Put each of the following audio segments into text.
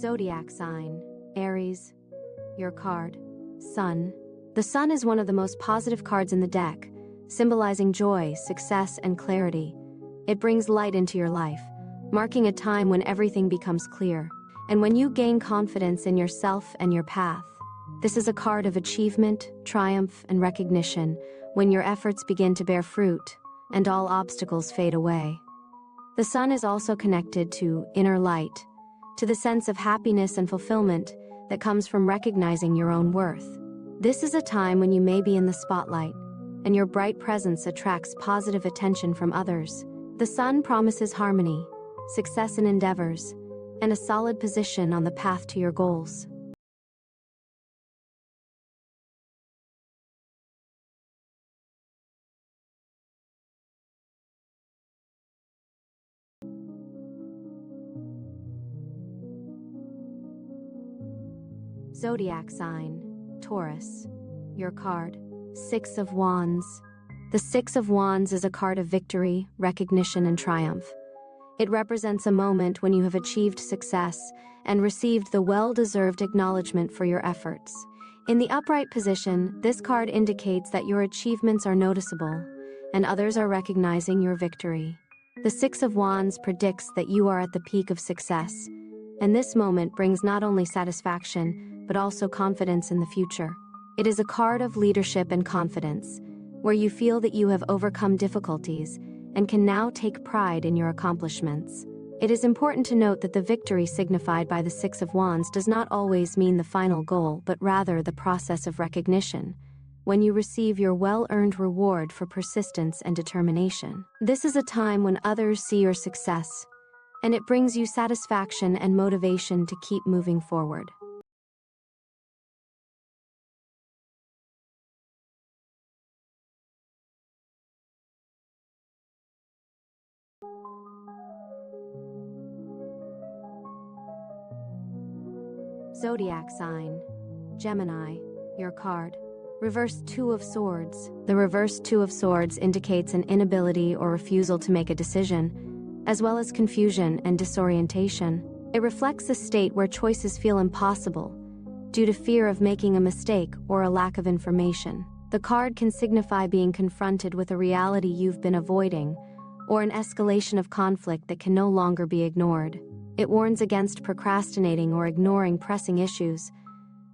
Zodiac sign, Aries. Your card, Sun. The Sun is one of the most positive cards in the deck, symbolizing joy, success, and clarity. It brings light into your life, marking a time when everything becomes clear, and when you gain confidence in yourself and your path. This is a card of achievement, triumph, and recognition, when your efforts begin to bear fruit, and all obstacles fade away. The Sun is also connected to inner light, to the sense of happiness and fulfillment that comes from recognizing your own worth. This is a time when you may be in the spotlight, and your bright presence attracts positive attention from others. The Sun promises harmony, success in endeavors, and a solid position on the path to your goals. Zodiac sign, Taurus. Your card, Six of Wands. The Six of Wands is a card of victory, recognition, and triumph. It represents a moment when you have achieved success and received the well-deserved acknowledgement for your efforts. In the upright position, this card indicates that your achievements are noticeable, and others are recognizing your victory. The Six of Wands predicts that you are at the peak of success, and this moment brings not only satisfaction, but also confidence in the future. It is a card of leadership and confidence, where you feel that you have overcome difficulties and can now take pride in your accomplishments. It is important to note that the victory signified by the Six of Wands does not always mean the final goal, but rather the process of recognition, when you receive your well-earned reward for persistence and determination. This is a time when others see your success, and it brings you satisfaction and motivation to keep moving forward. Zodiac sign, Gemini. Your card, Reverse Two of Swords. The Reverse Two of Swords indicates an inability or refusal to make a decision, as well as confusion and disorientation. It reflects a state where choices feel impossible due to fear of making a mistake or a lack of information. The card can signify being confronted with a reality you've been avoiding, or an escalation of conflict that can no longer be ignored. It warns against procrastinating or ignoring pressing issues.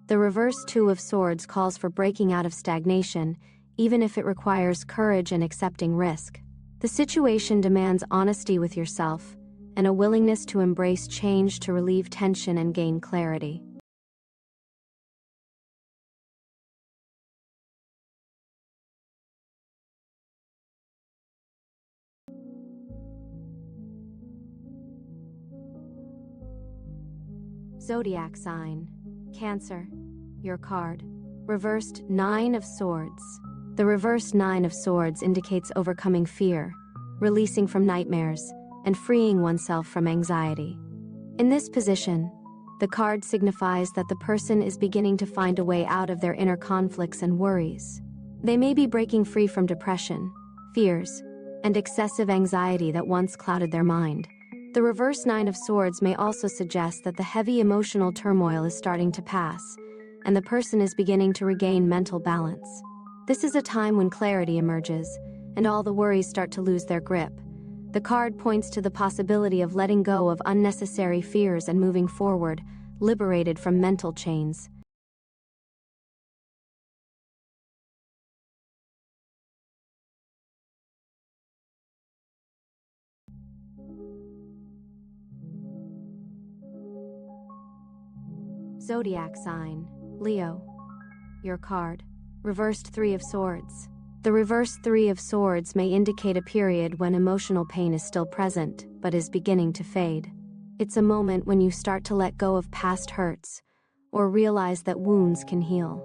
The Reverse Two of Swords calls for breaking out of stagnation, even if it requires courage and accepting risk. The situation demands honesty with yourself and a willingness to embrace change to relieve tension and gain clarity. Zodiac sign, Cancer. Your card, Reversed Nine of Swords. The Reversed Nine of Swords indicates overcoming fear, releasing from nightmares, and freeing oneself from anxiety. In this position, the card signifies that the person is beginning to find a way out of their inner conflicts and worries. They may be breaking free from depression, fears, and excessive anxiety that once clouded their mind. The Reverse Nine of Swords may also suggest that the heavy emotional turmoil is starting to pass, and the person is beginning to regain mental balance. This is a time when clarity emerges, and all the worries start to lose their grip. The card points to the possibility of letting go of unnecessary fears and moving forward, liberated from mental chains. Zodiac sign, Leo. Your card, Reversed Three of Swords. The Reversed Three of Swords may indicate a period when emotional pain is still present, but is beginning to fade. It's a moment when you start to let go of past hurts, or realize that wounds can heal.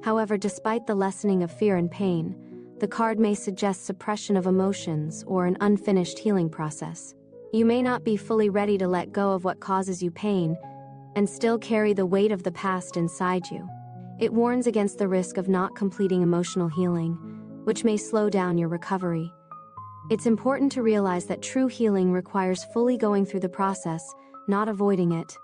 However, despite the lessening of fear and pain, the card may suggest suppression of emotions or an unfinished healing process. You may not be fully ready to let go of what causes you pain, and still carry the weight of the past inside you. It warns against the risk of not completing emotional healing, which may slow down your recovery. It's important to realize that true healing requires fully going through the process, not avoiding it.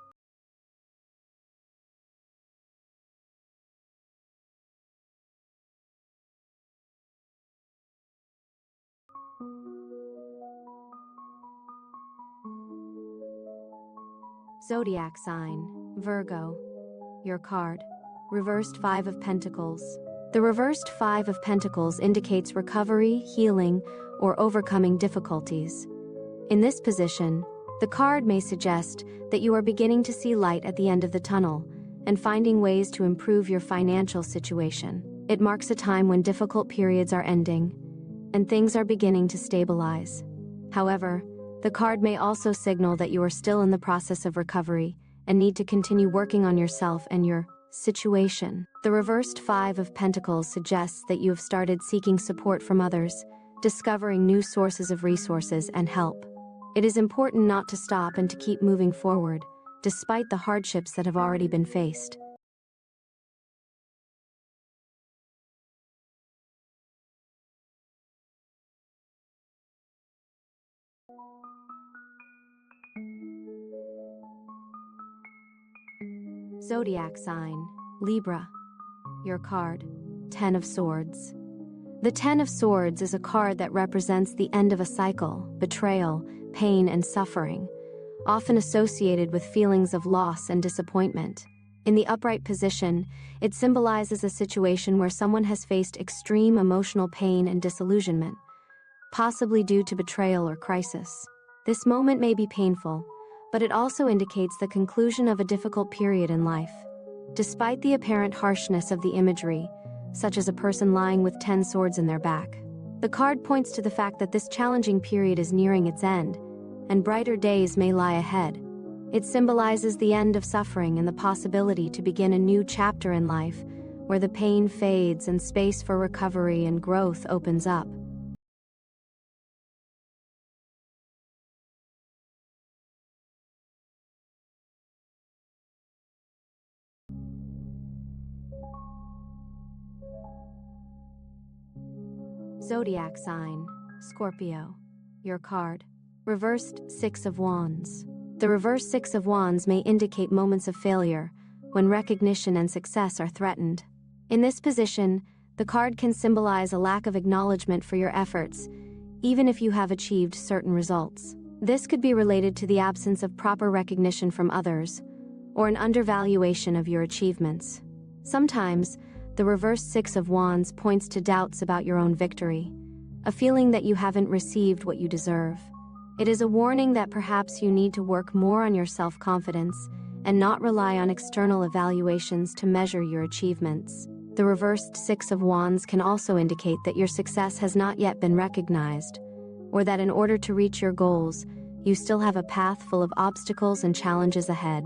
Zodiac sign, Virgo. Your card. Reversed Five of Pentacles. The reversed Five of Pentacles indicates recovery, healing, or overcoming difficulties. In this position, the card may suggest that you are beginning to see light at the end of the tunnel and finding ways to improve your financial situation. It marks a time when difficult periods are ending and things are beginning to stabilize. However, the card may also signal that you are still in the process of recovery and need to continue working on yourself and your situation. The reversed Five of Pentacles suggests that you have started seeking support from others, discovering new sources of resources and help. It is important not to stop and to keep moving forward, despite the hardships that have already been faced. Zodiac sign, Libra. Your card, Ten of Swords. The Ten of Swords is a card that represents the end of a cycle, betrayal, pain, and suffering, often associated with feelings of loss and disappointment. In the upright position, it symbolizes a situation where someone has faced extreme emotional pain and disillusionment, possibly due to betrayal or crisis. This moment may be painful, but it also indicates the conclusion of a difficult period in life. Despite the apparent harshness of the imagery, such as a person lying with 10 swords in their back, the card points to the fact that this challenging period is nearing its end, and brighter days may lie ahead. It symbolizes the end of suffering and the possibility to begin a new chapter in life, where the pain fades and space for recovery and growth opens up. Zodiac sign, Scorpio. Your card, reversed Six of Wands. The reversed Six of Wands may indicate moments of failure, when recognition and success are threatened. In this position, the card can symbolize a lack of acknowledgement for your efforts, even if you have achieved certain results. This could be related to the absence of proper recognition from others, or an undervaluation of your achievements. Sometimes, the reversed Six of Wands points to doubts about your own victory, a feeling that you haven't received what you deserve. It is a warning that perhaps you need to work more on your self-confidence and not rely on external evaluations to measure your achievements. The reversed Six of Wands can also indicate that your success has not yet been recognized, or that in order to reach your goals, you still have a path full of obstacles and challenges ahead.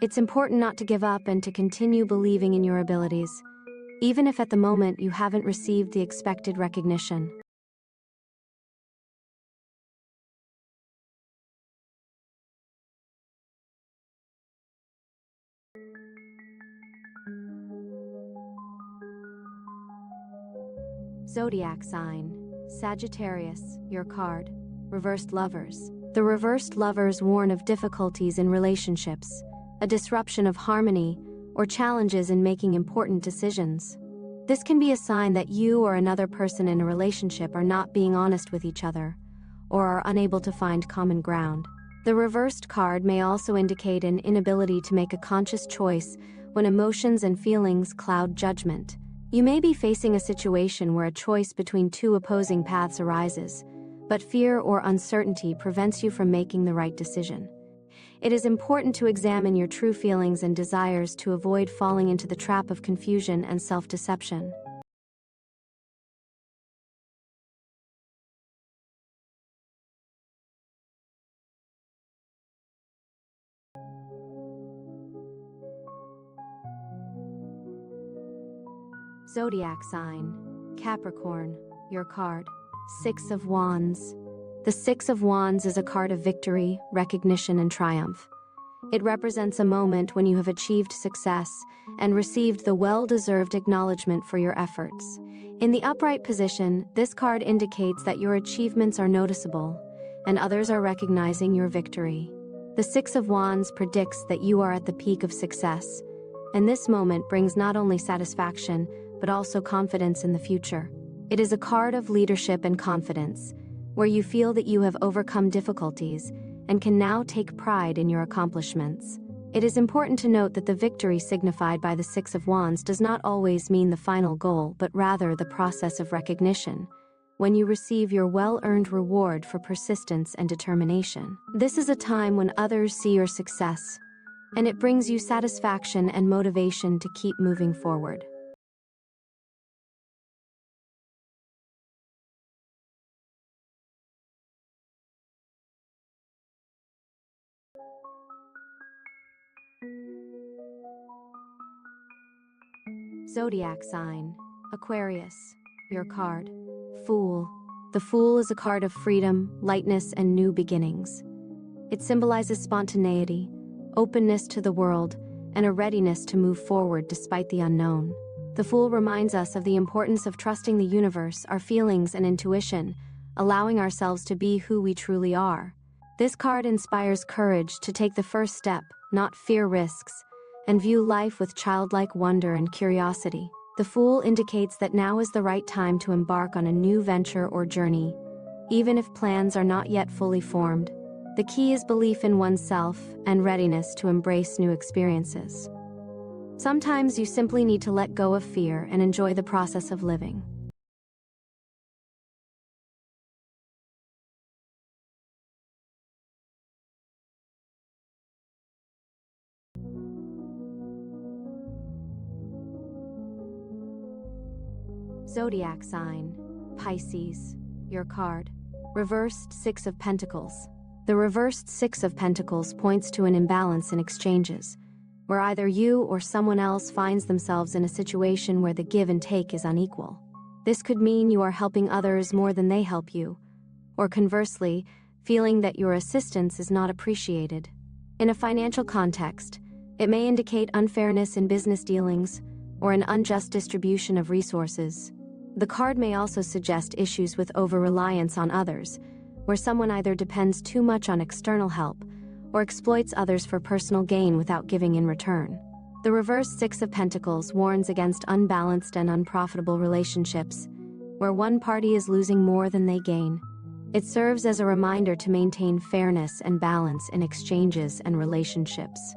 It's important not to give up and to continue believing in your abilities, even if at the moment you haven't received the expected recognition. Zodiac sign, Sagittarius. Your card, reversed Lovers. The reversed Lovers warn of difficulties in relationships, a disruption of harmony, or challenges in making important decisions. This can be a sign that you or another person in a relationship are not being honest with each other, or are unable to find common ground. The reversed card may also indicate an inability to make a conscious choice when emotions and feelings cloud judgment. You may be facing a situation where a choice between two opposing paths arises, but fear or uncertainty prevents you from making the right decision. It is important to examine your true feelings and desires to avoid falling into the trap of confusion and self-deception. Zodiac sign, Capricorn. Your card, Six of Wands. The Six of Wands is a card of victory, recognition, and triumph. It represents a moment when you have achieved success and received the well-deserved acknowledgement for your efforts. In the upright position, this card indicates that your achievements are noticeable, and others are recognizing your victory. The Six of Wands predicts that you are at the peak of success, and this moment brings not only satisfaction, but also confidence in the future. It is a card of leadership and confidence, where you feel that you have overcome difficulties and can now take pride in your accomplishments. It is important to note that the victory signified by the Six of Wands does not always mean the final goal, but rather the process of recognition, when you receive your well-earned reward for persistence and determination. This is a time when others see your success, and it brings you satisfaction and motivation to keep moving forward. Zodiac sign, Aquarius, your card. Fool. The Fool is a card of freedom, lightness, and new beginnings. It symbolizes spontaneity, openness to the world, and a readiness to move forward despite the unknown. The Fool reminds us of the importance of trusting the universe, our feelings, and intuition, allowing ourselves to be who we truly are. This card inspires courage to take the first step, not fear risks, and view life with childlike wonder and curiosity. The Fool indicates that now is the right time to embark on a new venture or journey, even if plans are not yet fully formed. The key is belief in oneself and readiness to embrace new experiences. Sometimes you simply need to let go of fear and enjoy the process of living. Zodiac sign, Pisces, your card. Reversed Six of Pentacles. The reversed Six of Pentacles points to an imbalance in exchanges, where either you or someone else finds themselves in a situation where the give and take is unequal. This could mean you are helping others more than they help you, or conversely, feeling that your assistance is not appreciated. In a financial context, it may indicate unfairness in business dealings or an unjust distribution of resources. The card may also suggest issues with over-reliance on others, where someone either depends too much on external help or exploits others for personal gain without giving in return. The reverse Six of Pentacles warns against unbalanced and unprofitable relationships, where one party is losing more than they gain. It serves as a reminder to maintain fairness and balance in exchanges and relationships.